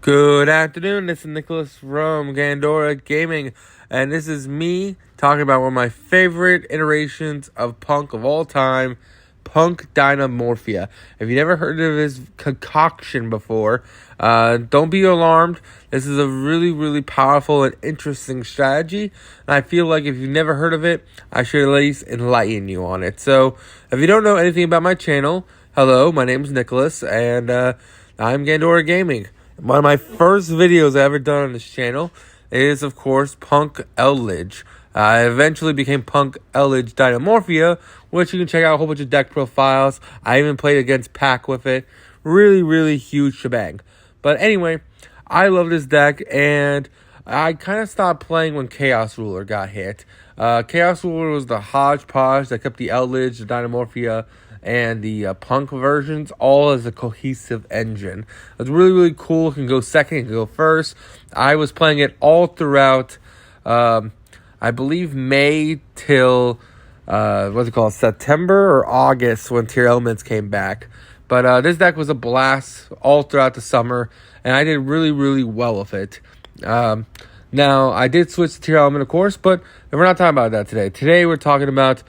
Good afternoon, this is Nicholas from Gandora Gaming, and this is me talking about one of my favorite iterations of Punk of all time, Punk Dinomorphia. If you never heard of his concoction before, don't be alarmed. This is a really powerful and interesting strategy, and I feel like if you've never heard of it, I should at least enlighten you on it. So, if you don't know anything about my channel, hello, my name is Nicholas, and I'm Gandora Gaming. One of my first videos I ever done on this channel is, of course, P.U.N.K Eldritch. I eventually became P.U.N.K Eldritch Dinomorphia, which you can check out a whole bunch of deck profiles. I even played against P.U.N.K with it. Really huge shebang. But anyway, I love this deck, and I kind of stopped playing when Chaos Ruler got hit. Chaos Ruler was the hodgepodge that kept the Eldritch, the Dinomorphia, and the P.U.N.K versions all as a cohesive engine. It's really cool. It can go second, it can go first. I was playing it all throughout, I believe, May till, September or August when Tier Elements came back. But this deck was a blast all throughout the summer, and I did really well with it. Now, I did switch to Tier Element, of course, but we're not talking about that today. Today, we're talking about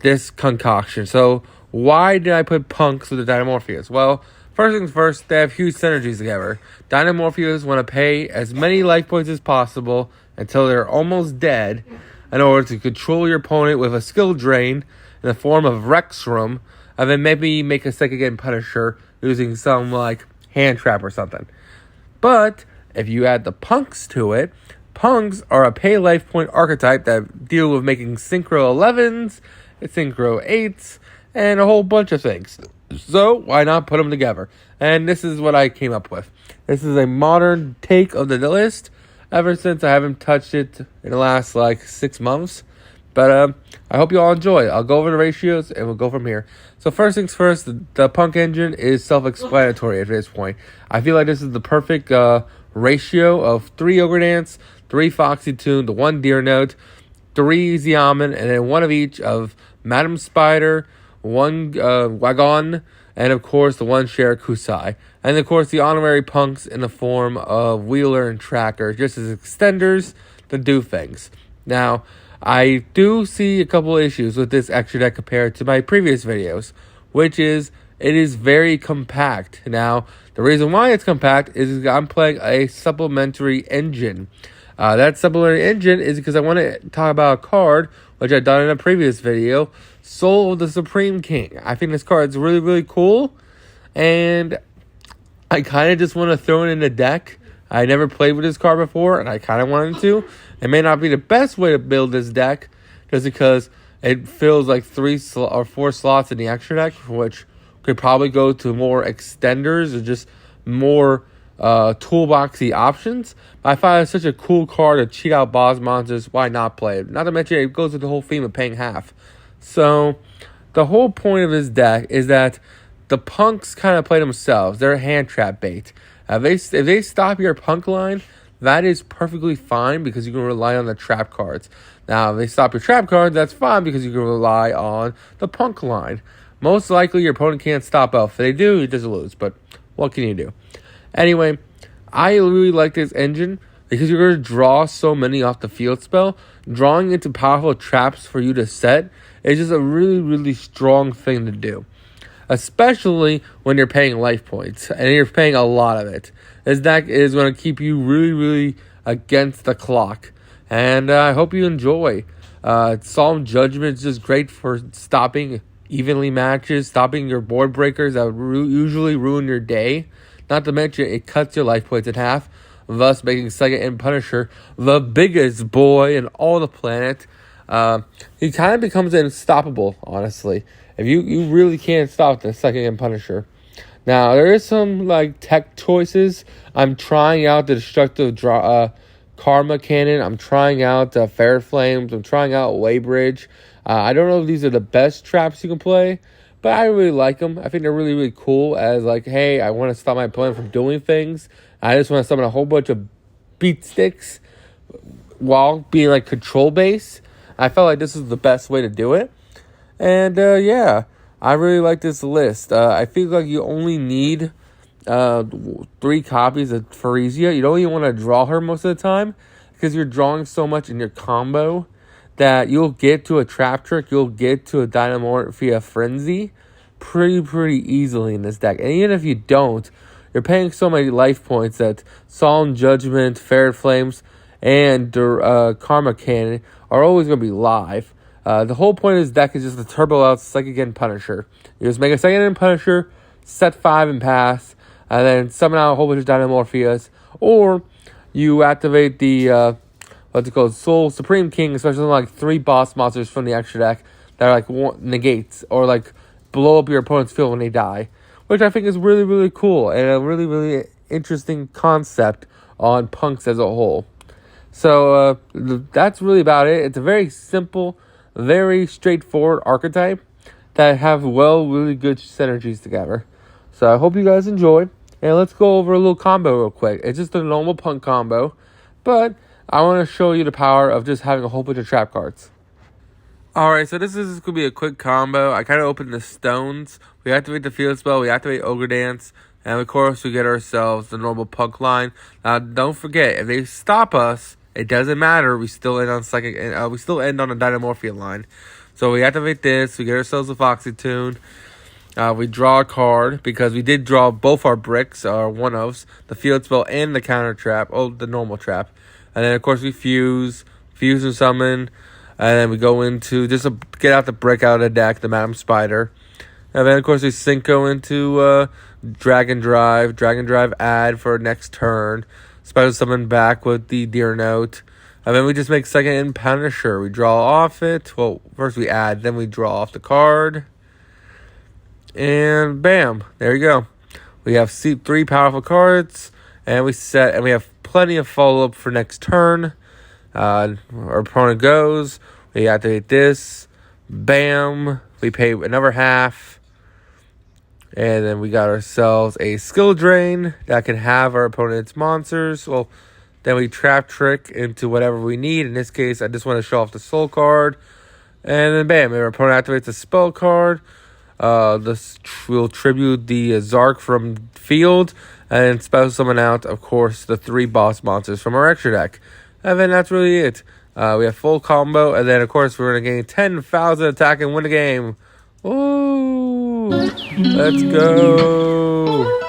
this concoction. So, why did I put P.U.N.Ks with the Dinomorphias? Well, first things first, they have huge synergies together. Dinomorphias want to pay as many life points as possible until they're almost dead in order to control your opponent with a skill drain in the form of Rex Room, and then maybe make a second game Punisher using some, like, hand trap or something. But if you add the P.U.N.Ks to it, P.U.N.Ks are a pay life point archetype that deal with making Synchro 11s, Synchro 8s, and a whole bunch of things. So, why not put them together? And this is what I came up with. This is a modern take of the list, ever since I haven't touched it in the last, 6 months. But, I hope you all enjoy. I'll go over the ratios, and we'll go from here. So, first things first, the P.U.N.K engine is self-explanatory at this point. I feel like this is the perfect ratio of 3 Ogre Dance, 3 Foxy Tune, the 1 Deer Note, 3 Xiamen, and then 1 of each of Madam Spider, 1 Wagon, and of course the 1 Shirakusai. And of course the honorary P.U.N.Ks in the form of Wheeler and Tracker, just as extenders to do things. Now, I do see a couple issues with this extra deck compared to my previous videos, which is it is very compact. Now, the reason why it's compact is I'm playing a supplementary engine. That supplementary engine is because I want to talk about a card, which I've done in a previous video, Soul of the Supreme King. I think this card is really cool, and I kind of just want to throw it in the deck. I never played with this card before, and I kind of wanted to. It may not be the best way to build this deck, just because it fills like 3 or 4 slots in the extra deck, which could probably go to more extenders or just more toolboxy options. I find it's such a cool card to cheat out boss monsters. Why not play it? Not to mention it goes with the whole theme of paying half. So the whole point of this deck is that the P.U.N.Ks kind of play themselves. They're hand trap bait. If they stop your P.U.N.K line, that is perfectly fine because you can rely on the trap cards. Now, if they stop your trap cards, that's fine because you can rely on the P.U.N.K line. Most likely, your opponent can't stop out. If they do, you just lose. But what can you do? Anyway, I really like this engine because you're going to draw so many off the field spell. Drawing into powerful traps for you to set is just a really strong thing to do. Especially when you're paying life points and you're paying a lot of it. This deck is going to keep you really against the clock. And I hope you enjoy. Solemn Judgment is just great for stopping evenly matches, stopping your board breakers that would usually ruin your day. Not to mention, it cuts your life points in half, thus making second end Punisher the biggest boy in all the planet. He kind of becomes unstoppable, honestly. If you really can't stop the second end Punisher. Now, there is some tech choices. I'm trying out the Destructive Karma Cannon. I'm trying out Fair Flames. I'm trying out Waybridge. I don't know if these are the best traps you can play, but I really like them. I think they're really cool as hey, I want to stop my opponent from doing things. I just want to summon a whole bunch of beat sticks while being control base. I felt like this is the best way to do it. And yeah, I really like this list. I feel like you only need 3 copies of Pharesia. You don't even want to draw her most of the time because you're drawing so much in your combo that you'll get to a Trap Trick, you'll get to a Dinomorphia Frenzy pretty easily in this deck. And even if you don't, you're paying so many life points that Solemn Judgment, Ferret Flames, and Karma Cannon are always going to be live. The whole point of this deck is just to turbo out Psychic and Punisher. You just make a Psychic and Punisher, set 5 and pass, and then summon out a whole bunch of Dinomorphias, or you activate the what's it called, Soul Supreme King, especially like 3 boss monsters from the extra deck that are like negates or like blow up your opponent's field when they die, which I think is really cool and a really interesting concept on punks as a whole. So that's really about it. It's a very simple, very straightforward archetype that have really good synergies together. So I hope you guys enjoyed. And let's go over a little combo real quick. It's just a normal punk combo, but I want to show you the power of just having a whole bunch of trap cards. Alright, so this is going to be a quick combo. I kind of opened the stones. We activate the field spell, we activate Ogre Dance, and of course we get ourselves the normal punk line. Now don't forget, if they stop us, it doesn't matter. We still end on psychic. We still end on a Dinomorphia line. So we activate this. We get ourselves a Foxy Tune. We draw a card because we did draw both our bricks, our one-ofs, the field spell and the counter trap. Oh, the normal trap. And then of course we fuse and summon. And then we go into just to get out the brick out of the deck, the Madam Spider. And then of course we Cinco into Dragon Drive add for next turn. Special summon back with the Deer Note. And then we just make second in Punisher. We draw off it. Well, first we add, then we draw off the card. And bam, there you go. We have 3 powerful cards. And we have plenty of follow-up for next turn. Our opponent goes. We activate this. Bam. We pay another half. And then we got ourselves a Skill Drain that can have our opponent's monsters. Well, then we Trap Trick into whatever we need. In this case, I just want to show off the Soul card. And then bam, our opponent activates a spell card. This will tribute the Zark from field. And special summon out, of course, the 3 boss monsters from our extra deck. And then that's really it. We have full combo. And then, of course, we're going to gain 10,000 attack and win the game. Ooh, let's go.